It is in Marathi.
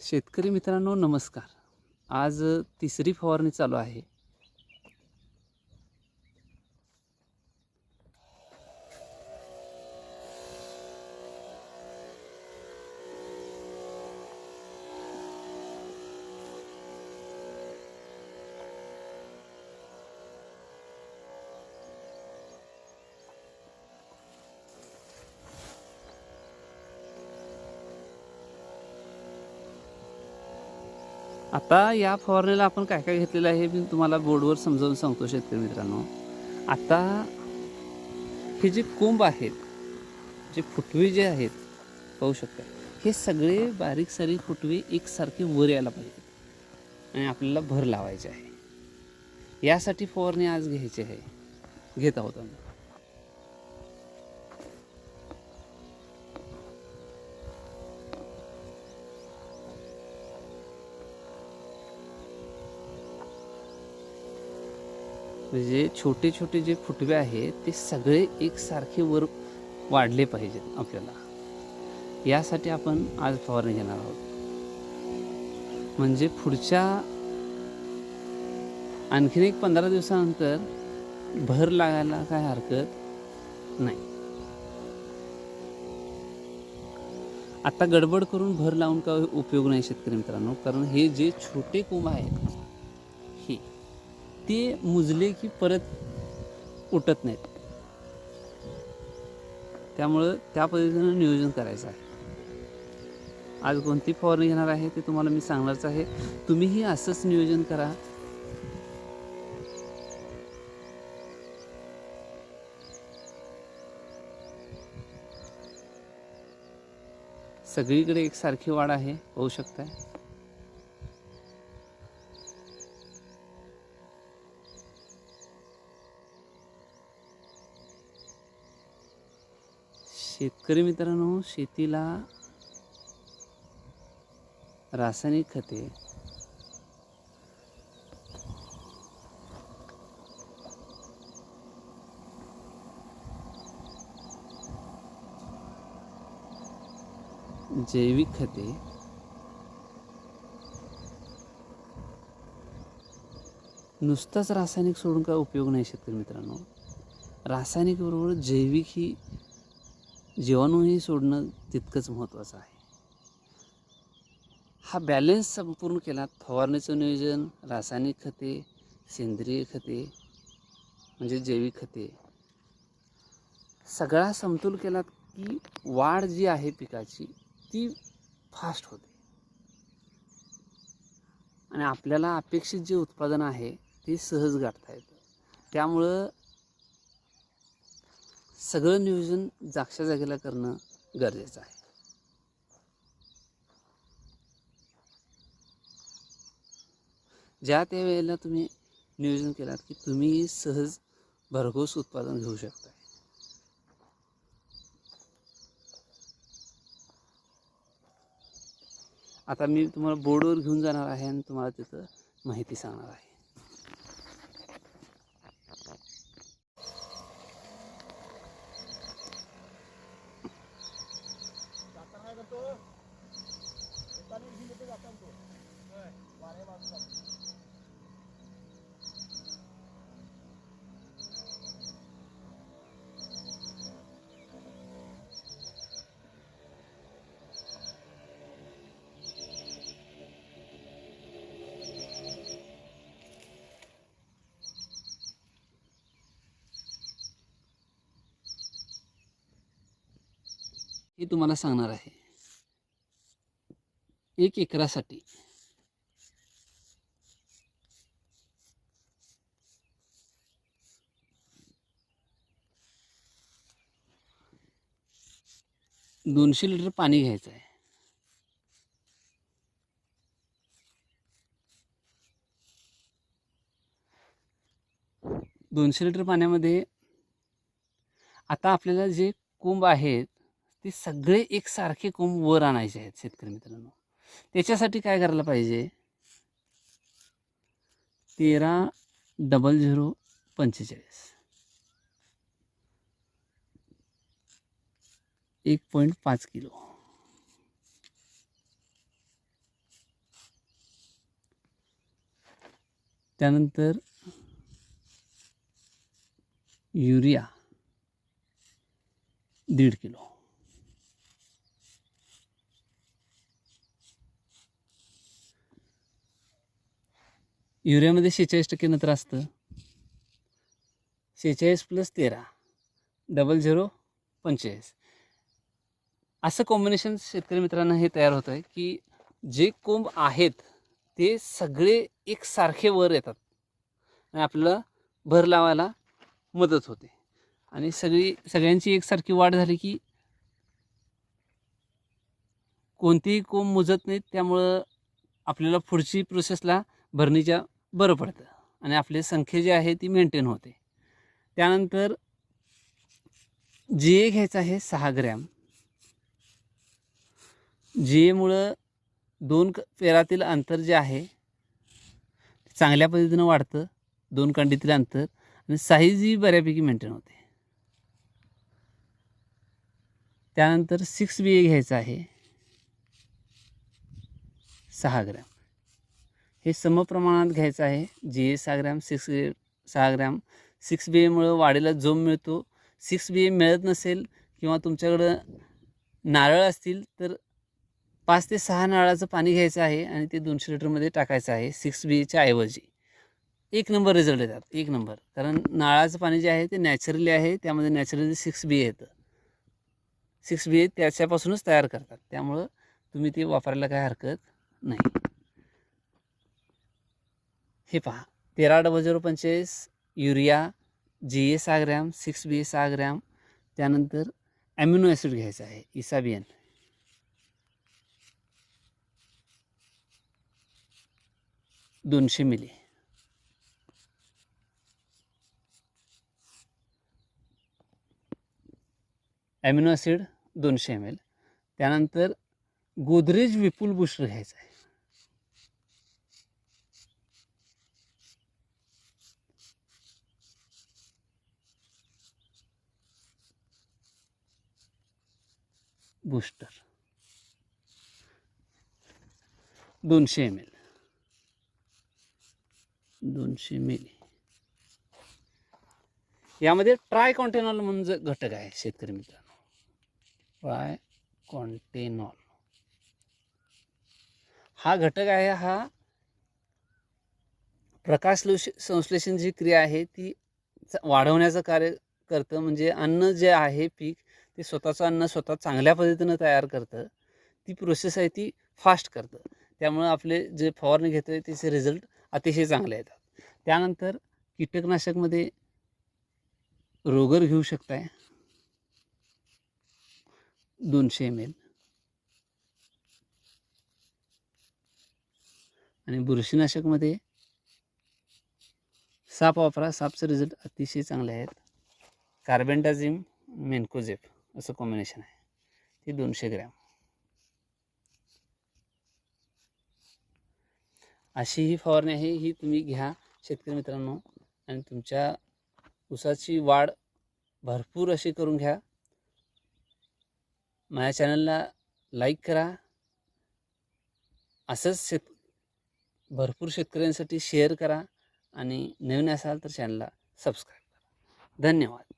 शेतकरी मित्रांनो नमस्कार. आज तिसरी फवारणी चालू आहे. आता या फवारणीला आपण काय काय घेतलेलं आहे मी तुम्हाला बोर्डवर समजावून सांगतो शेतकरी मित्रांनो. आता हे जे कोंब आहेत, जे फुटवे जे आहेत पाहू शकता, हे सगळे बारीक सारीक फुटवे एकसारखे वर यायला पाहिजेत आणि आपल्याला भर लावायचे आहे. यासाठी फवारणी आज घ्यायची आहे, घेत आहोत आम्ही. म्हणजे छोटे छोटे जे फुटवे आहेत ते सगळे एकसारखे वर वाढले पाहिजेत आपल्याला. यासाठी आपण आज फवारणी घेणार आहोत. म्हणजे पुढच्या आणखीन एक 15 दिवसानंतर भर लागायला काय हरकत नाही. आता गडबड करून भर लावून काय उपयोग नाही शेतकरी मित्रांनो. कारण हे जे छोटे कोंब आहेत हे ते मुजले की परत उठत नाहीत. त्यामुळं त्या पद्धतीनं नियोजन करायचं आहे. आज कोणती फवारणी घेणार आहे ते तुम्हाला मी सांगणारच आहे. तुम्हीही असंच नियोजन करा. सगळीकडे एकसारखी वाढ आहे, पाहू शकताय. शेतकरी मित्रांनो, शेतीला रासायनिक खते जैविक खते नुसताच रासायनिक सोडून काय उपयोग नाही शेतकरी मित्रांनो. रासायनिक बरोबर जैविक ही जीवाणूही सोडणं तितकंच महत्त्वाचं आहे. हा बॅलन्स संपूर्ण केला. फवारणीचं नियोजन, रासायनिक खते, सेंद्रिय खते म्हणजे जैविक खते, सगळा समतोल केला की वाढ जी आहे पिकाची ती फास्ट होते आणि आपल्याला अपेक्षित जे उत्पादन आहे ते सहज गाठता येतं. त्यामुळं सगळं नियोजन जागच्या जागेला करणं गरजेचं आहे. ज्या त्या वेळेला तुम्ही नियोजन केलात की तुम्ही सहज भरघोस उत्पादन घेऊ शकता. आता मी तुम्हाला बोर्डवर घेऊन जाणार आहे आणि तुम्हाला तिथं माहिती सांगणार आहे. हे तुम्हाला सांगणार आहे. 1 एकरासाठी 200 लिटर पाणी घ्यायचं आहे. दोनशे लिटर पाण्यामध्ये आता आपल्याला जे कोंब आहेत ते सगळे एकसारखे कोंब वर आणायचे आहेत शेतकरी मित्रांनो. त्याच्यासाठी काय करायला पाहिजे, 130045 1.5 किलो त्यानंतर युरिया 1.5 किलो. युरियामध्ये 46% नत्र असतं. 46 + 13 0045 असं कॉम्बिनेशन शेतकरी मित्रांनो हे तयार होतं आहे की जे कोंब आहेत ते सगळे एकसारखे वर येतात आणि आपल्याला भर लावायला मदत होते. आणि सगळ्यांची एकसारखी वाढ झाली की कोणतेही कोंब मुजत नाहीत. त्यामुळं आपल्याला पुढची प्रोसेसला भरणीच्या बरं पडतं आणि आपली संख्या जी आहे ती मेंटेन होते. त्यानंतर GA घ्यायचं आहे 6 ग्रॅम. GAमुळं 2 पेरातील अंतर जे आहे चांगल्या पद्धतीनं वाढतं. 2 कांडीतील अंतर आणि साईजही बऱ्यापैकी मेंटेन होते. त्यानंतर 6BA घ्यायचं आहे 6 ग्रॅम. हे समप्रमाणात घ्यायचं आहे. GA 6 gram, 6 gram. 6BAमुळं वाढीला जोम मिळतो. 6BA मिळत नसेल किंवा तुमच्याकडं नारळ असतील तर 5 ते 6 नारळाचं पाणी घ्यायचं आहे आणि ते 200 लिटरमध्ये टाकायचं आहे 6BAच्या ऐवजी. 1 नंबर रिझल्ट येतात, 1 नंबर. कारण नारळाचं पाणी जे आहे ते नॅचरली आहे, त्यामध्ये नॅचरली 6BA येतं. 6BA त्याच्यापासूनच तयार करतात, त्यामुळं तुम्ही ते वापरायला काय हरकत नाही. हे पहा 130045 urea, GA 6 gram, 6BA 6 gram. त्यानंतर ॲमिनो ॲसिड घ्यायचं आहे इसाबियन 200 मिली. Amino acid 200 ml. त्यानंतर गोदरेज विपुल बूस्टर घ्यायचं आहे. Booster 200 ml. 200 मिली. यामध्ये ट्रायकॉन्टेनॉल म्हणजे घटक आहे शेतकरी मित्रांनो. ट्रायकॉन्टेनॉल हा घटक आहे. हा प्रकाश संश्लेषण जी क्रिया आहे ती वाढवण्याचं कार्य करतं. म्हणजे अन्न जे आहे पीक ते स्वतःचं अन्न स्वतः चांगल्या पद्धतीनं तयार करतं. ती प्रोसेस आहे ती फास्ट करतं. त्यामुळं आपले जे फवारणी घेतो आहे त्याचे रिझल्ट अतिशय चांगले येतात. त्यानंतर कीटकनाशकमध्ये रोगर घेऊ शकताय 200 ml. आणि बुरशीनाशकमध्ये साप वापरा. सापचे रिझल्ट अतिशय चांगले आहेत. कार्बेंडाझिम मेन्कोजेब असं कॉम्बिनेशन आहे, ती 200 ग्रॅम. अशी ही फवारणी आहे, ही तुम्ही घ्या शेतकरी मित्रांनो आणि तुमच्या ऊसाची वाढ भरपूर अशी करून घ्या. माझ्या चॅनलला लाईक करा. असंच भरपूर शेतकऱ्यांसाठी शेअर करा आणि नवीन असाल तर चॅनलला सबस्क्राईब करा. धन्यवाद.